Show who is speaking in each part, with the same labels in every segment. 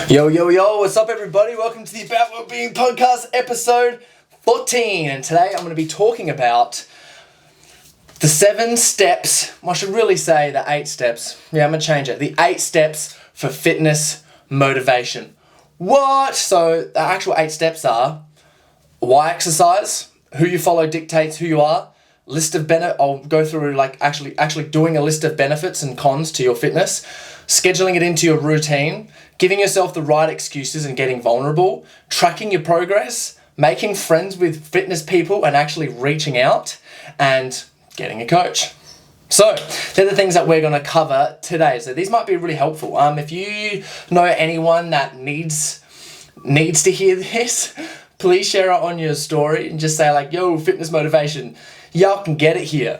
Speaker 1: Yo, what's up everybody? Welcome to the ABoutWellbeing podcast episode 14. And today I'm going to be talking about the 7 steps, I should really say the 8 steps. Yeah, I'm going to change it. The 8 steps for fitness motivation. What? So the actual 8 steps are why exercise, who you follow dictates who you are, list of I'll go through like actually doing a list of benefits and cons to your fitness, scheduling it into your routine, giving yourself the right excuses and getting vulnerable, tracking your progress, making friends with fitness people and actually reaching out, and getting a coach. So they're the things that we're going to cover today. So these might be really helpful. If you know anyone that needs to hear this, please share it on your story and just say like, yo, fitness motivation. Y'all can get it here.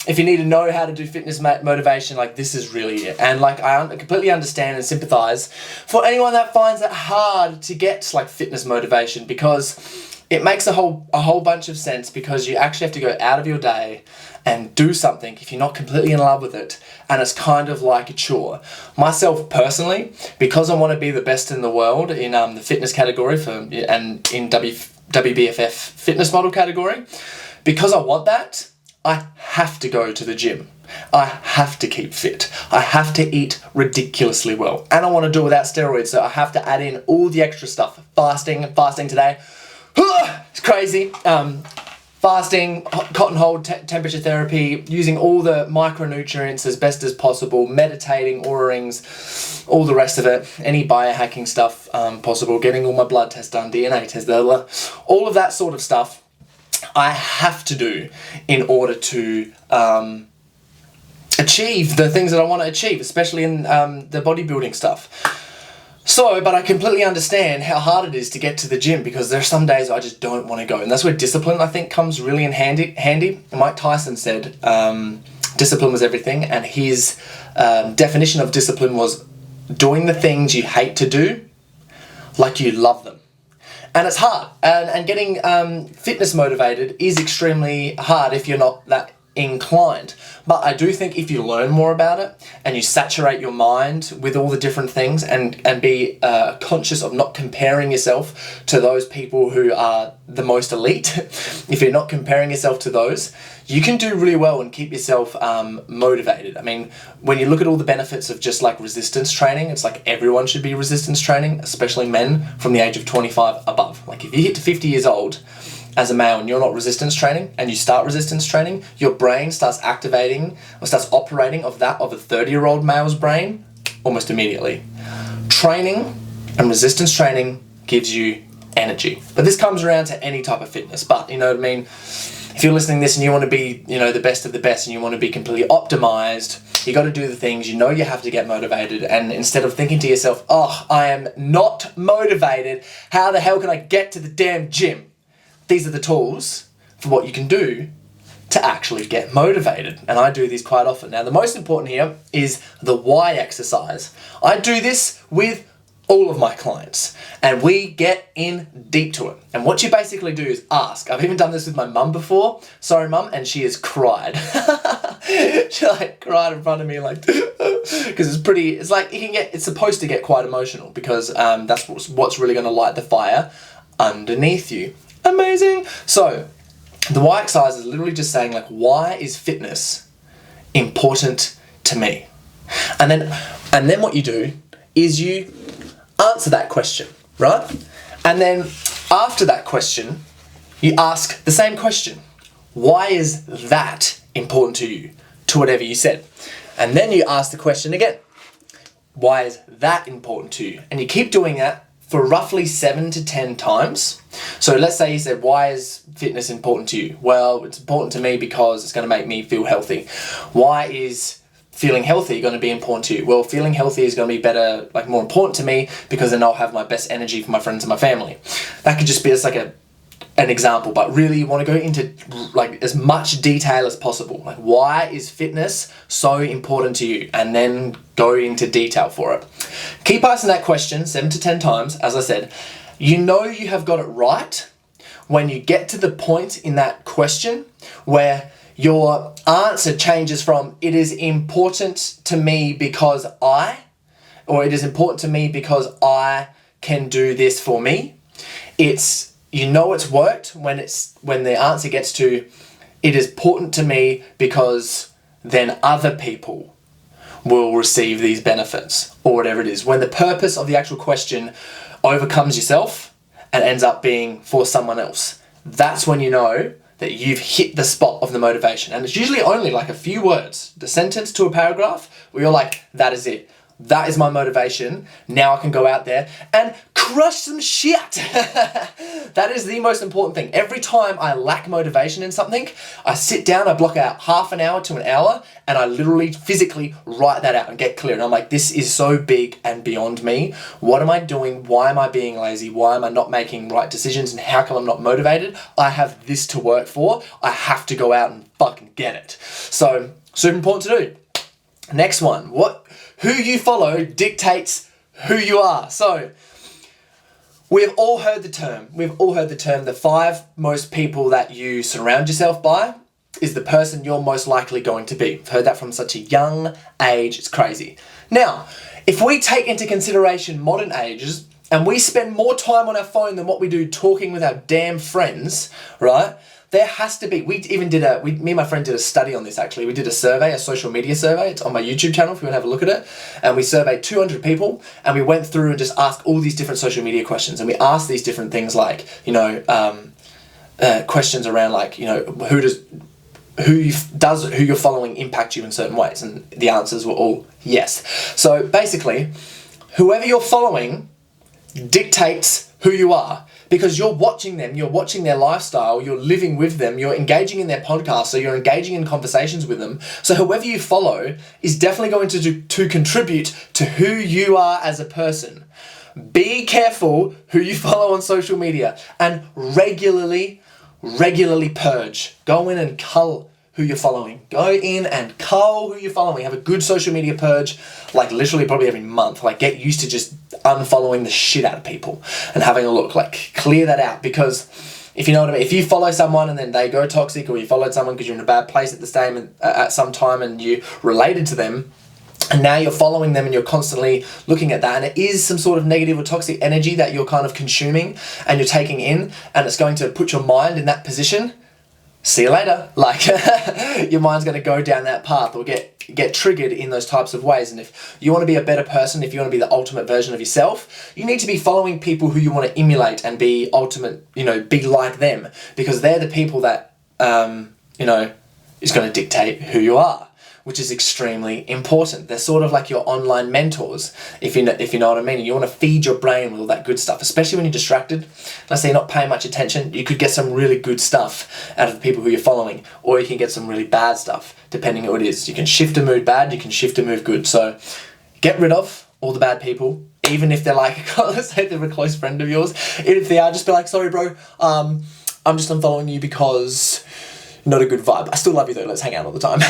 Speaker 1: If you need to know how to do fitness motivation, like this is really it. And like I completely understand and sympathize for anyone that finds it hard to get like fitness motivation, because it makes a whole bunch of sense, because you actually have to go out of your day and do something if you're not completely in love with it, and it's kind of like a chore. Myself personally, because I want to be the best in the world in the fitness category and in WBFF fitness model category, because I want that, I have to go to the gym. I have to keep fit. I have to eat ridiculously well. And I want to do it without steroids, so I have to add in all the extra stuff. Fasting today. It's crazy. Fasting, cotton hold, temperature therapy, using all the micronutrients as best as possible, meditating, Oura rings, all the rest of it, any biohacking stuff possible, getting all my blood tests done, DNA tests, all of that sort of stuff I have to do in order to achieve the things that I want to achieve, especially in the bodybuilding stuff. So, but I completely understand how hard it is to get to the gym, because there are some days I just don't want to go. And that's where discipline, I think, comes really in handy. Mike Tyson said discipline was everything. And his definition of discipline was doing the things you hate to do like you love them. And it's hard. And getting fitness motivated is extremely hard if you're not that inclined. But I do think if you learn more about it and you saturate your mind with all the different things and be conscious of not comparing yourself to those people who are the most elite, if you're not comparing yourself to those, you can do really well and keep yourself motivated. I mean, when you look at all the benefits of just like resistance training, it's like everyone should be resistance training, especially men from the age of 25 above. Like if you hit to 50 years old as a male and you're not resistance training and you start resistance training, your brain starts activating or starts operating of that of a 30-year-old male's brain almost immediately. Training and resistance training gives you energy. But this comes around to any type of fitness. But you know what I mean? If you're listening to this and you want to be, the best of the best and you want to be completely optimized, you got to do the things, you have to get motivated. And instead of thinking to yourself, oh, I am not motivated, how the hell can I get to the damn gym? These are the tools for what you can do to actually get motivated. And I do these quite often. Now, the most important here is the why exercise. I do this with all of my clients and we get in deep to it. And what you basically do is ask. I've even done this with my mum before. Sorry, mum. And she has cried. She like cried in front of me like, because it's supposed to get quite emotional, because that's what's really going to light the fire underneath you. Amazing. So the why exercise is literally just saying like, why is fitness important to me? And then what you do is you answer that question, right? And then after that question, you ask the same question. Why is that important to you? To whatever you said. And then you ask the question again. Why is that important to you? And you keep doing that for roughly 7 to 10 times. So let's say you said, why is fitness important to you? Well, it's important to me because it's going to make me feel healthy. Why is feeling healthy going to be important to you? Well, feeling healthy is going to be more important to me because then I'll have my best energy for my friends and my family. That could just be as like an example, but really you want to go into like as much detail as possible. Like, why is fitness so important to you? And then go into detail for it. Keep asking that question 7 to 10 times. As I said, you have got it right when you get to the point in that question where your answer changes from, it is important to me because I, or it is important to me because I can do this for me. It's, it's worked when the answer gets to, it is important to me because then other people will receive these benefits, or whatever it is. When the purpose of the actual question overcomes yourself and ends up being for someone else, that's when you know that you've hit the spot of the motivation. And it's usually only like a few words, the sentence to a paragraph, where you're like, that is it. That is my motivation. Now I can go out there and crush some shit. That is the most important thing. Every time I lack motivation in something, I sit down, I block out half an hour to an hour, and I literally physically write that out and get clear. And I'm like, this is so big and beyond me. What am I doing? Why am I being lazy? Why am I not making right decisions? And how come I'm not motivated? I have this to work for. I have to go out and fucking get it. So, super important to do. Next one, who you follow dictates who you are. So, we've all heard the term. The 5 most people that you surround yourself by is the person you're most likely going to be. I've heard that from such a young age, it's crazy. Now, if we take into consideration modern ages, and we spend more time on our phone than what we do talking with our damn friends, right? There has to be, me and my friend did a study on this actually. We did a survey, a social media survey. It's on my YouTube channel if you want to have a look at it. And we surveyed 200 people and we went through and just asked all these different social media questions. And we asked these different things like, questions around like, who you're following impact you in certain ways? And the answers were all yes. So basically, whoever you're following dictates who you are. Because you're watching them, you're watching their lifestyle, you're living with them, you're engaging in their podcasts, so you're engaging in conversations with them. So whoever you follow is definitely going to contribute to who you are as a person. Be careful who you follow on social media and regularly purge. Go in and cull who you're following. Go in and cull who you're following. Have a good social media purge, like literally probably every month. Like get used to just unfollowing the shit out of people and having a look, like clear that out. Because if you know what I mean, if you follow someone and then they go toxic, or you followed someone because you're in a bad place at some time and you related to them, and now you're following them and you're constantly looking at that, and it is some sort of negative or toxic energy that you're kind of consuming and you're taking in, and it's going to put your mind in that position, see you later. Like your mind's going to go down that path or get triggered in those types of ways. And if you want to be a better person, if you want to be the ultimate version of yourself, you need to be following people who you want to emulate and be be like them, because they're the people that is going to dictate who you are, which is extremely important. They're sort of like your online mentors, if you know what I mean. And you want to feed your brain with all that good stuff, especially when you're distracted. Let's say you're not paying much attention, you could get some really good stuff out of the people who you're following, or you can get some really bad stuff, depending on what it is. You can shift a mood bad, you can shift a mood good. So get rid of all the bad people, even if they're like, let's say they're a close friend of yours. Even if they are, just be like, sorry bro, I'm just unfollowing you because not a good vibe. I still love you though, let's hang out all the time.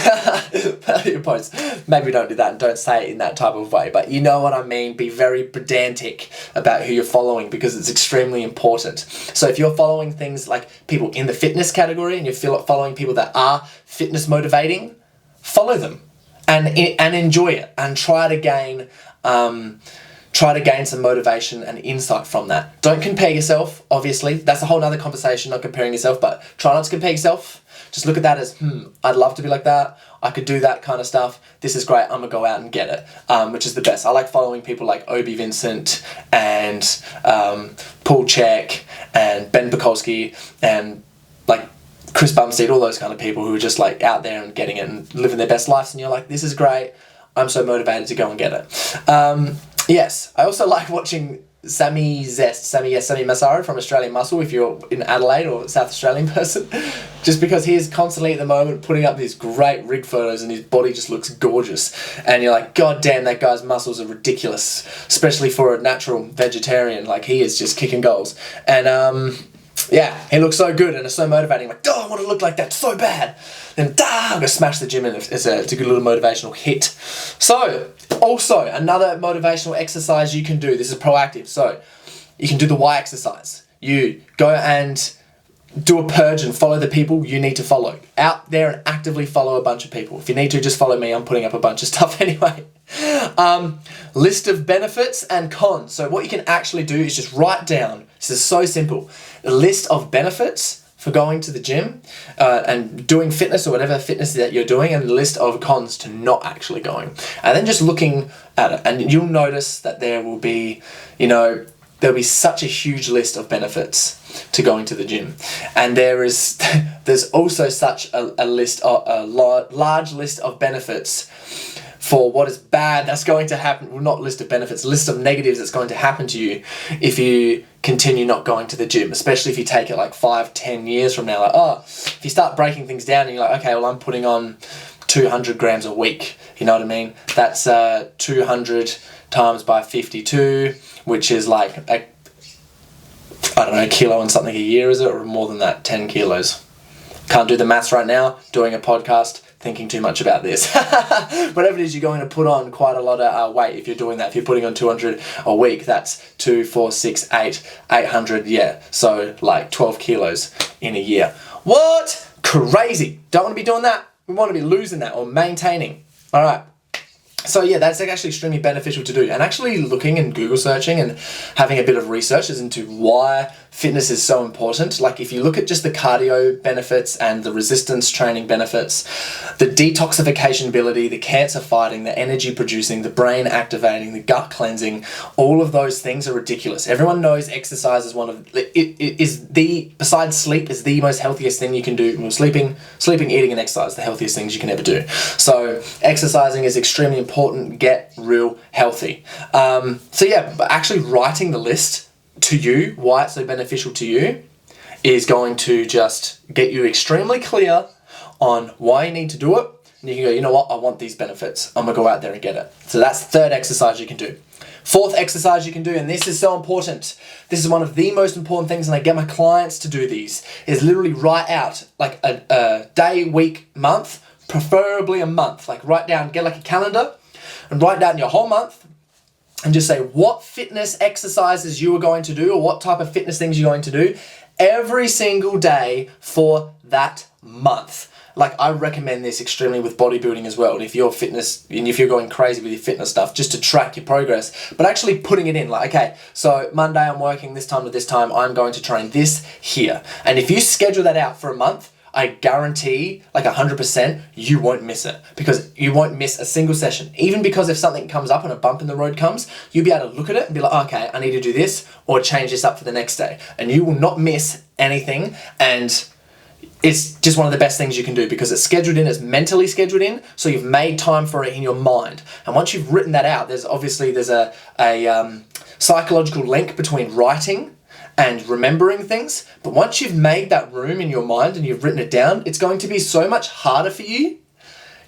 Speaker 1: Your posts. Maybe don't do that and don't say it in that type of way, but you know what I mean. Be very pedantic about who you're following, because it's extremely important. So if you're following things like people in the fitness category and you're following people that are fitness motivating, follow them and enjoy it and try to gain some motivation and insight from that. Don't compare yourself, obviously. That's a whole nother conversation, not comparing yourself, but try not to compare yourself. Just look at that as, I'd love to be like that. I could do that kind of stuff. This is great. I'm going to go out and get it, which is the best. I like following people like Obi Vincent and Paul Chek and Ben Bukowski and like Chris Bumstead, all those kind of people who are just like out there and getting it and living their best lives. And you're like, this is great. I'm so motivated to go and get it. Yes, I also like watching Sammy Massaro from Australian Muscle, if you're in Adelaide or South Australian person, just because he is constantly at the moment putting up these great rig photos and his body just looks gorgeous, and you're like, god damn, that guy's muscles are ridiculous, especially for a natural vegetarian. Like, he is just kicking goals, and yeah, he looks so good and it's so motivating. Like, oh, I want to look like that so bad. Then, I'm gonna smash the gym, and it's a good little motivational hit. So, also another motivational exercise you can do. This is proactive. So, you can do the why exercise. You go and do a purge and follow the people you need to follow. Out there and actively follow a bunch of people. If you need to, just follow me. I'm putting up a bunch of stuff anyway. List of benefits and cons. So what you can actually do is just write down, this is so simple, a list of benefits for going to the gym and doing fitness or whatever fitness that you're doing, and a list of cons to not actually going. And then just looking at it, and you'll notice that there will be, there'll be such a huge list of benefits to going to the gym. And there's also such a large list of benefits for what is bad that's going to happen. Well, not list of benefits, list of negatives that's going to happen to you if you continue not going to the gym, especially if you take it like 5-10 years from now. Like, if you start breaking things down and you're like, okay, well, I'm putting on 200 grams a week, you know what I mean? That's 200 times by 52, which is like a kilo and something a year, is it? Or more than that, 10 kilos. Can't do the maths right now, doing a podcast, thinking too much about this. Whatever it is, you're going to put on quite a lot of weight if you're doing that. If you're putting on 200 a week, that's 2, 4, 6, 800, yeah. So like 12 kilos in a year. What? Crazy. Don't want to be doing that. We want to be losing that or maintaining. All right. So yeah, that's actually extremely beneficial to do. And actually looking and Google searching and having a bit of research into why fitness is so important. Like if you look at just the cardio benefits and the resistance training benefits, the detoxification ability, the cancer fighting, the energy producing, the brain activating, the gut cleansing, all of those things are ridiculous. Everyone knows exercise is besides sleep, is the most healthiest thing you can do. Well, sleeping, eating and exercise, the healthiest things you can ever do. So exercising is extremely important. Get real healthy. So yeah, but actually writing the list to you, why it's so beneficial to you, is going to just get you extremely clear on why you need to do it. And you can go, you know what, I want these benefits. I'm gonna go out there and get it. So that's the third exercise you can do. Fourth exercise you can do, and this is so important. This is one of the most important things, and I get my clients to do these, is literally write out like a day, week, month, preferably a month. Like write down, get like a calendar and write down your whole month. And just say what fitness exercises you are going to do or what type of fitness things you're going to do every single day for that month. Like I recommend this extremely with bodybuilding as well. And if you're going crazy with your fitness stuff, just to track your progress, but actually putting it in like, okay, so Monday I'm working this time to this time, I'm going to train this here. And if you schedule that out for a month, I guarantee like 100% you won't miss it, because you won't miss a single session. Even because if something comes up and a bump in the road comes, you'll be able to look at it and be like, okay, I need to do this or change this up for the next day. And you will not miss anything. And it's just one of the best things you can do because it's scheduled in, it's mentally scheduled in, so you've made time for it in your mind. And once you've written that out, there's a psychological link between writing and remembering things. But once you've made that room in your mind and you've written it down, it's going to be so much harder for you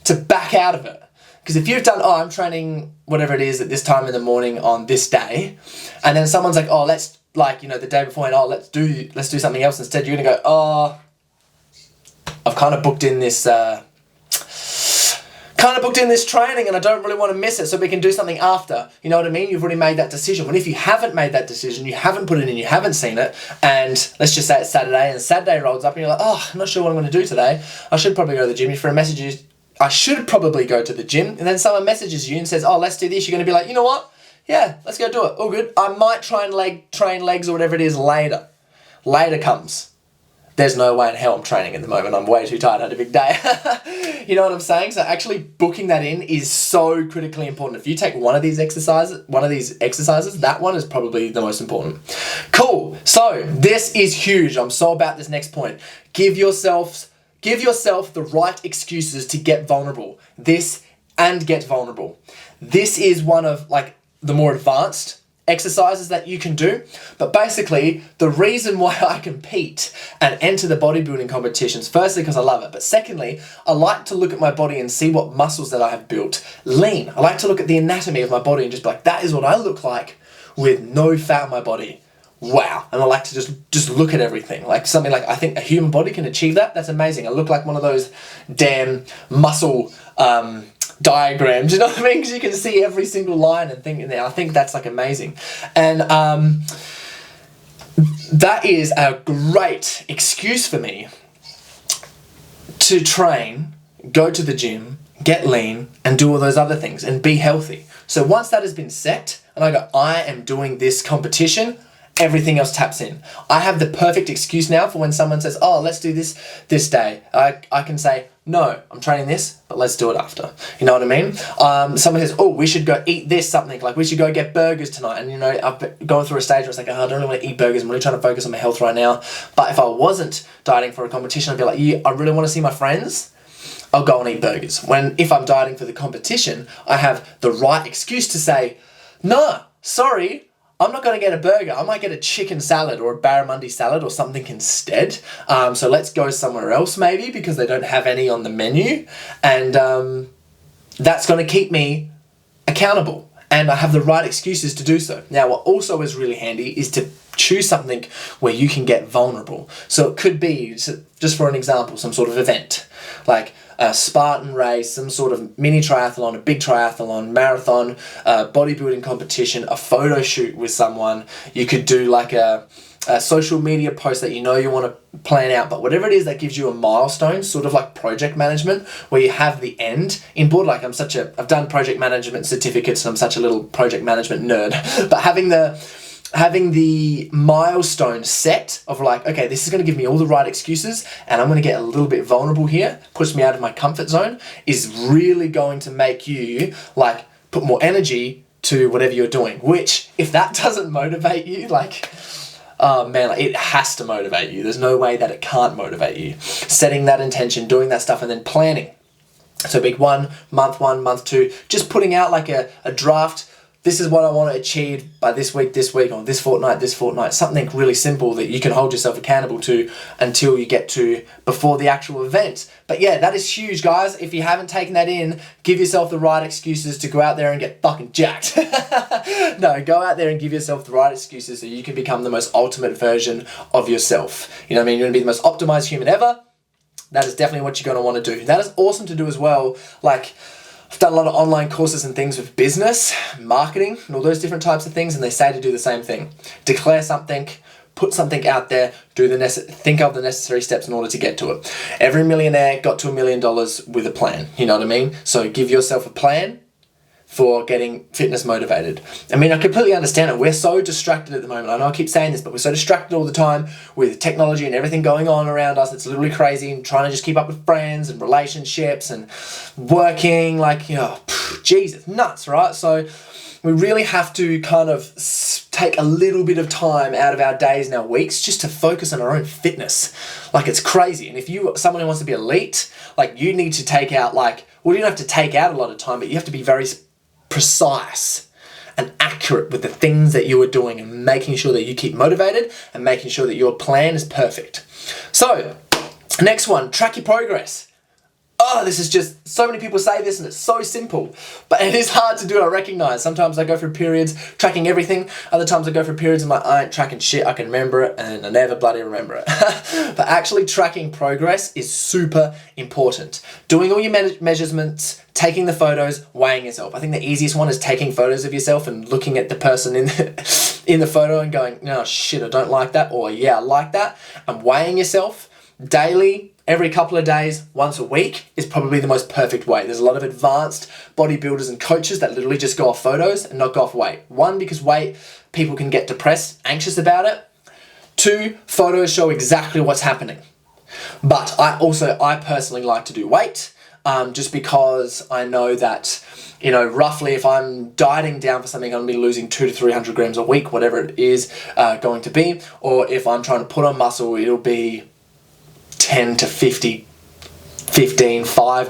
Speaker 1: to back out of it. Because if you've done, I'm training whatever it is at this time in the morning on this day, and then someone's like, let's the day before, and let's do something else instead, you're gonna go, I've kind of booked in this training and I don't really want to miss it, so we can do something after. You know what I mean? You've already made that decision. When if you haven't made that decision, you haven't put it in, you haven't seen it, and let's just say it's Saturday, and Saturday rolls up and you're like, I'm not sure what I'm going to do today. I should probably go to the gym. For a message, I should probably go to the gym. And then someone messages you and says, let's do this. You're going to be like, you know what? Yeah, let's go do it. All good. I might try and train legs or whatever it is later. Later comes. There's no way in hell I'm training at the moment. I'm way too tired. I had a big day. You know what I'm saying? So actually booking that in is so critically important. If you take one of these exercises, that one is probably the most important. Cool. So this is huge. I'm so about this next point. Give yourself the right excuses to get vulnerable. This is one of like the more advanced exercises that you can do. But basically, the reason why I compete and enter the bodybuilding competitions, firstly, because I love it. But secondly, I like to look at my body and see what muscles that I have built lean. I like to look at the anatomy of my body and just be like, that is what I look like with no fat on my body. Wow. And I like to just look at everything. Like something like, I think a human body can achieve that. That's amazing. I look like one of those damn muscle diagrams, you know what I mean? Because you can see every single line and thing in there. I think that's like amazing. And that is a great excuse for me to train, go to the gym, get lean, and do all those other things and be healthy. So once that has been set, and I go, I am doing this competition, everything else taps in. I have the perfect excuse now for when someone says, oh, let's do this day. I can say, no, I'm training this, but let's do it after. You know what I mean? Someone says, oh, we should go eat this, something like we should go get burgers tonight. And I've gone through a stage where it's like, oh, I don't really want to eat burgers. I'm really trying to focus on my health right now. But if I wasn't dieting for a competition, I'd be like, yeah, I really want to see my friends. I'll go and eat burgers. If I'm dieting for the competition, I have the right excuse to say, nah, sorry, I'm not going to get a burger. I might get a chicken salad or a barramundi salad or something instead. So let's go somewhere else maybe because they don't have any on the menu. And that's going to keep me accountable. And I have the right excuses to do so. Now, what also is really handy is to choose something where you can get vulnerable. So it could be, just for an example, some sort of event, like a Spartan race, some sort of mini triathlon, a big triathlon, marathon, bodybuilding competition, a photo shoot with someone. You could do like a social media post that you want to plan out, but whatever it is that gives you a milestone, sort of like project management, where you have the end in board. Like I've done project management certificates and I'm such a little project management nerd, but having the milestone set of like, okay, this is going to give me all the right excuses and I'm going to get a little bit vulnerable here, push me out of my comfort zone, is really going to make you like put more energy to whatever you're doing, which if that doesn't motivate you, like, oh man, like, it has to motivate you. There's no way that it can't motivate you. Setting that intention, doing that stuff, and then planning. So big month 2, just putting out like a draft. This is what I want to achieve by this week, or this fortnight, something really simple that you can hold yourself accountable to until you get to before the actual event. But yeah, that is huge, guys. If you haven't taken that in, give yourself the right excuses to go out there and get fucking jacked. No, go out there and give yourself the right excuses so you can become the most ultimate version of yourself. You know what I mean? You're going to be the most optimized human ever. That is definitely what you're going to want to do. That is awesome to do as well. Like, I've done a lot of online courses and things with business, marketing, and all those different types of things, and they say to do the same thing. Declare something, put something out there, think of the necessary steps in order to get to it. Every millionaire got to $1 million with a plan, you know what I mean? So give yourself a plan for getting fitness motivated. I mean, I completely understand it. We're so distracted at the moment. I know I keep saying this, but we're so distracted all the time with technology and everything going on around us. It's literally crazy, and trying to just keep up with friends and relationships and working, like, Jesus, nuts, right? So we really have to kind of take a little bit of time out of our days and our weeks just to focus on our own fitness. Like, it's crazy. And if someone who wants to be elite, like, you need to take out you don't have to take out a lot of time, but you have to be very precise and accurate with the things that you are doing and making sure that you keep motivated and making sure that your plan is perfect. So, next one, track your progress. Oh, this is just, so many people say this and it's so simple, but it is hard to do, I recognize. Sometimes I go through periods tracking everything, other times I go through periods and I ain't tracking shit, I can remember it and I never bloody remember it. But actually tracking progress is super important. Doing all your measurements, taking the photos, weighing yourself. I think the easiest one is taking photos of yourself and looking at the person in the photo and going, no, shit, I don't like that, or yeah, I like that. And weighing yourself daily, every couple of days, once a week is probably the most perfect way. There's a lot of advanced bodybuilders and coaches that literally just go off photos and not go off weight. 1, because weight, people can get depressed, anxious about it. 2, photos show exactly what's happening. But I personally like to do weight, just because I know that, roughly if I'm dieting down for something, I'm going to be losing 200 to 300 grams a week, whatever it is going to be. Or if I'm trying to put on muscle, it'll be 10 to 5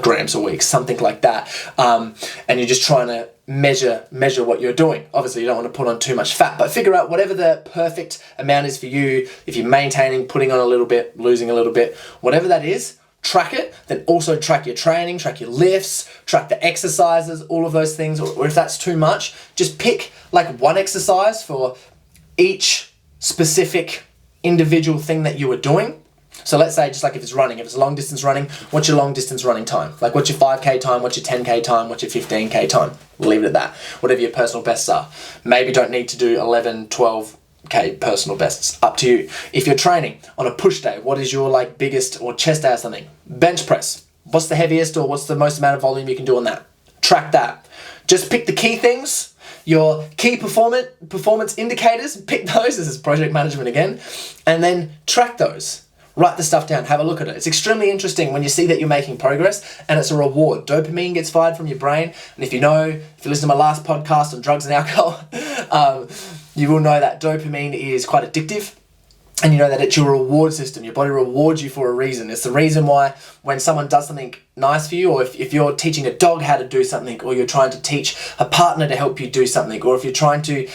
Speaker 1: grams a week, something like that. And you're just trying to measure what you're doing. Obviously, you don't want to put on too much fat, but figure out whatever the perfect amount is for you. If you're maintaining, putting on a little bit, losing a little bit, whatever that is, track it. Then also track your training, track your lifts, track the exercises, all of those things. Or if that's too much, just pick like one exercise for each specific individual thing that you are doing. So let's say, just like if it's running, if it's long distance running, what's your long distance running time? Like, what's your 5K time? What's your 10K time? What's your 15K time? We'll leave it at that. Whatever your personal bests are. Maybe don't need to do 11, 12 Okay, personal bests, up to you. If you're training on a push day, what is your like biggest, or chest day or something? Bench press. What's the heaviest or what's the most amount of volume you can do on that? Track that. Just pick the key things, your key performance indicators, pick those, this is project management again, and then track those. Write the stuff down, have a look at it. It's extremely interesting when you see that you're making progress, and it's a reward. Dopamine gets fired from your brain, and if you listen to my last podcast on drugs and alcohol, you will know that dopamine is quite addictive, and you know that it's your reward system. Your body rewards you for a reason. It's the reason why when someone does something nice for you, or if you're teaching a dog how to do something, or you're trying to teach a partner to help you do something, or if you're trying to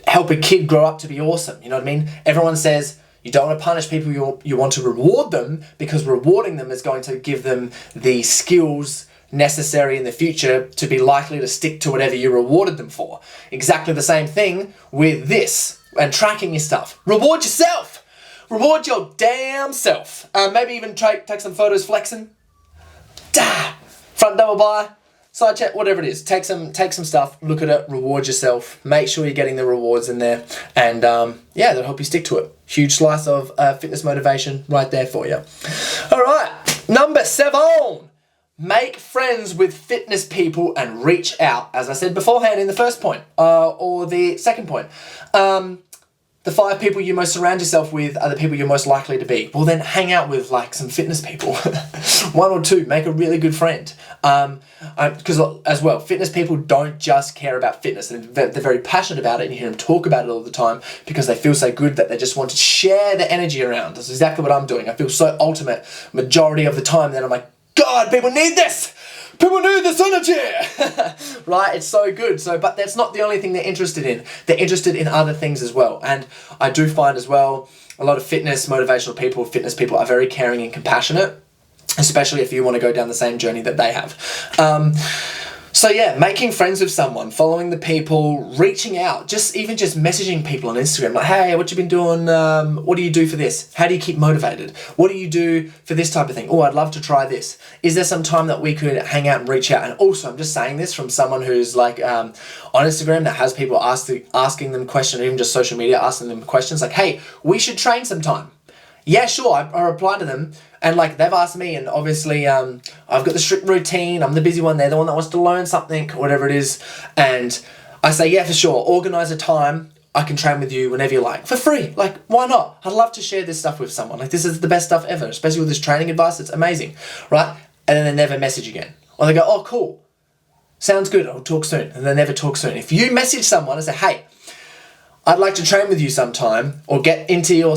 Speaker 1: help a kid grow up to be awesome, you know what I mean? Everyone says, you don't want to punish people, you want to reward them, because rewarding them is going to give them the skills necessary in the future to be likely to stick to whatever you rewarded them for. Exactly the same thing with this and tracking your stuff. Reward yourself. Reward your damn self. Maybe even take some photos flexing. Front double by. Side check, whatever it is, take some stuff, look at it, reward yourself, make sure you're getting the rewards in there, and that'll help you stick to it. Huge slice of fitness motivation right there for you. All right, number 7, make friends with fitness people and reach out. As I said beforehand in the first point, or the second point, the 5 people you most surround yourself with are the people you're most likely to be. Well, then hang out with like some fitness people. 1 or 2, make a really good friend. Because as well, fitness people don't just care about fitness. They're very passionate about it, and you hear them talk about it all the time because they feel so good that they just want to share the energy around. That's exactly what I'm doing. I feel so ultimate majority of the time that I'm like, God, people need this! People need this energy! Right? It's so good. But that's not the only thing they're interested in. They're interested in other things as well. And I do find as well, a lot of fitness people are very caring and compassionate, especially if you want to go down the same journey that they have. So yeah, making friends with someone, following the people, reaching out, just messaging people on Instagram, like, hey, what you been doing? What do you do for this? How do you keep motivated? What do you do for this type of thing? Oh, I'd love to try this. Is there some time that we could hang out and reach out? And also, I'm just saying this from someone who's like on Instagram that has people asking them questions, or even just social media asking them questions like, hey, we should train sometime. Yeah, sure, I reply to them, and like they've asked me, and obviously I've got the strict routine, I'm the busy one, they're the one that wants to learn something, or whatever it is, and I say, yeah, for sure, organise a time, I can train with you whenever you like, for free, like, why not? I'd love to share this stuff with someone, like this is the best stuff ever, especially with this training advice, it's amazing, right? And then they never message again, or they go, oh, cool, sounds good, I'll talk soon, and they never talk soon. If you message someone and say, hey, I'd like to train with you sometime, or get into your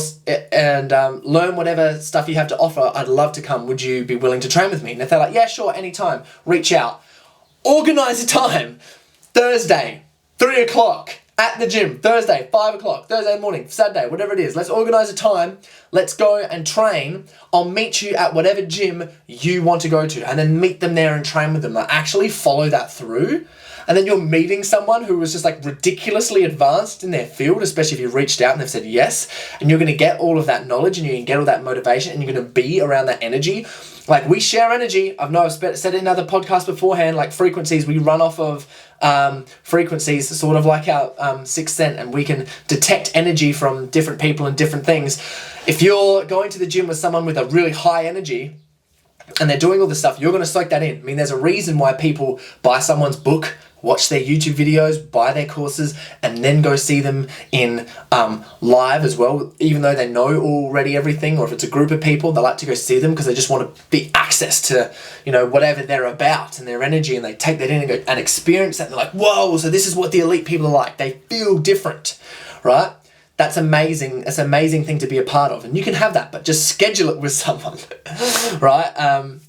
Speaker 1: and learn whatever stuff you have to offer. I'd love to come. Would you be willing to train with me? And if they're like, yeah, sure, anytime, reach out. Organise a time. Thursday, 3 o'clock at the gym. Thursday, 5 o'clock. Thursday morning, Saturday, whatever it is. Let's organise a time. Let's go and train. I'll meet you at whatever gym you want to go to, and then meet them there and train with them. Like, actually follow that through. And then you're meeting someone who was just like ridiculously advanced in their field, especially if you reached out and they've said yes, and you're going to get all of that knowledge and you can get all that motivation and you're going to be around that energy. Like, we share energy. I've said it in other podcasts beforehand, like frequencies, we run off of frequencies, sort of like our sixth sense, and we can detect energy from different people and different things. If you're going to the gym with someone with a really high energy, and they're doing all this stuff, you're going to soak that in. I mean, there's a reason why people buy someone's book, watch their YouTube videos, buy their courses, and then go see them in live as well, even though they know already everything, or if it's a group of people, they like to go see them because they just want to be access to, you know, whatever they're about and their energy, and they take that in and go and experience that, and they're like, whoa, so this is what the elite people are like. They feel different, right? That's amazing. It's an amazing thing to be a part of. And you can have that, but just schedule it with someone, right?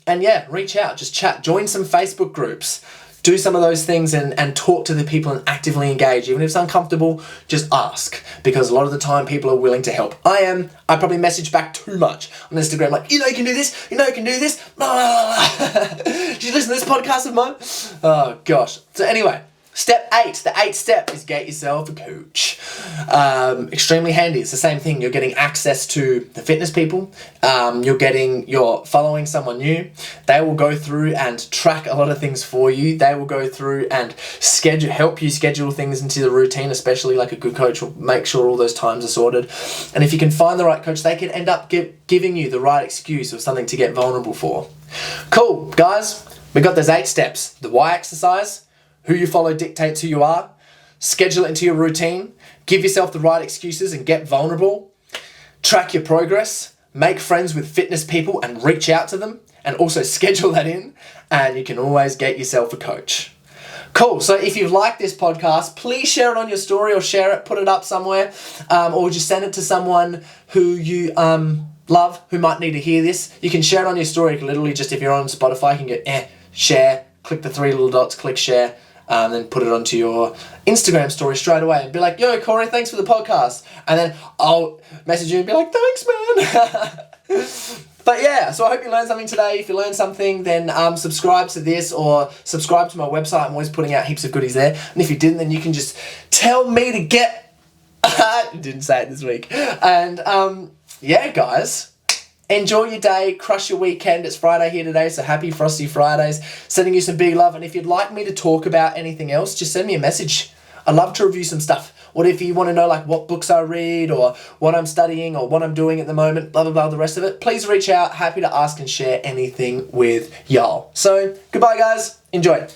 Speaker 1: And yeah, reach out, just chat, join some Facebook groups, do some of those things and talk to the people and actively engage. Even if it's uncomfortable, just ask, because a lot of the time people are willing to help. I probably message back too much on Instagram, like, you know you can do this, you know you can do this. Did you listen to this podcast of mine? Oh gosh. So anyway, Step 8, the 8th step is get yourself a coach. Extremely handy. It's the same thing. You're getting access to the fitness people. You're following someone new. They will go through and track a lot of things for you. They will go through and help you schedule things into the routine, especially like a good coach will make sure all those times are sorted. And if you can find the right coach, they can end up giving you the right excuse or something to get vulnerable for. Cool, guys. We got those 8 steps. The why exercise. Who you follow dictates who you are. Schedule it into your routine. Give yourself the right excuses and get vulnerable. Track your progress. Make friends with fitness people and reach out to them. And also schedule that in. And you can always get yourself a coach. Cool. So if you've liked this podcast, please share it on your story or share it, put it up somewhere. Or just send it to someone who you love, who might need to hear this. You can share it on your story. Literally just if you're on Spotify, you can get share, click the 3 little dots, click share. Then put it onto your Instagram story straight away and be like, yo, Corey, thanks for the podcast. And then I'll message you and be like, thanks, man. But yeah, so I hope you learned something today. If you learned something, then subscribe to this or subscribe to my website. I'm always putting out heaps of goodies there. And if you didn't, then you can just tell me to get... Didn't say it this week. And yeah, guys. Enjoy your day, crush your weekend. It's Friday here today, so happy Frosty Fridays. Sending you some big love, and if you'd like me to talk about anything else, just send me a message. I'd love to review some stuff. What if you want to know like what books I read or what I'm studying or what I'm doing at the moment, blah, blah, blah, the rest of it, please reach out. Happy to ask and share anything with y'all. So, goodbye guys. Enjoy.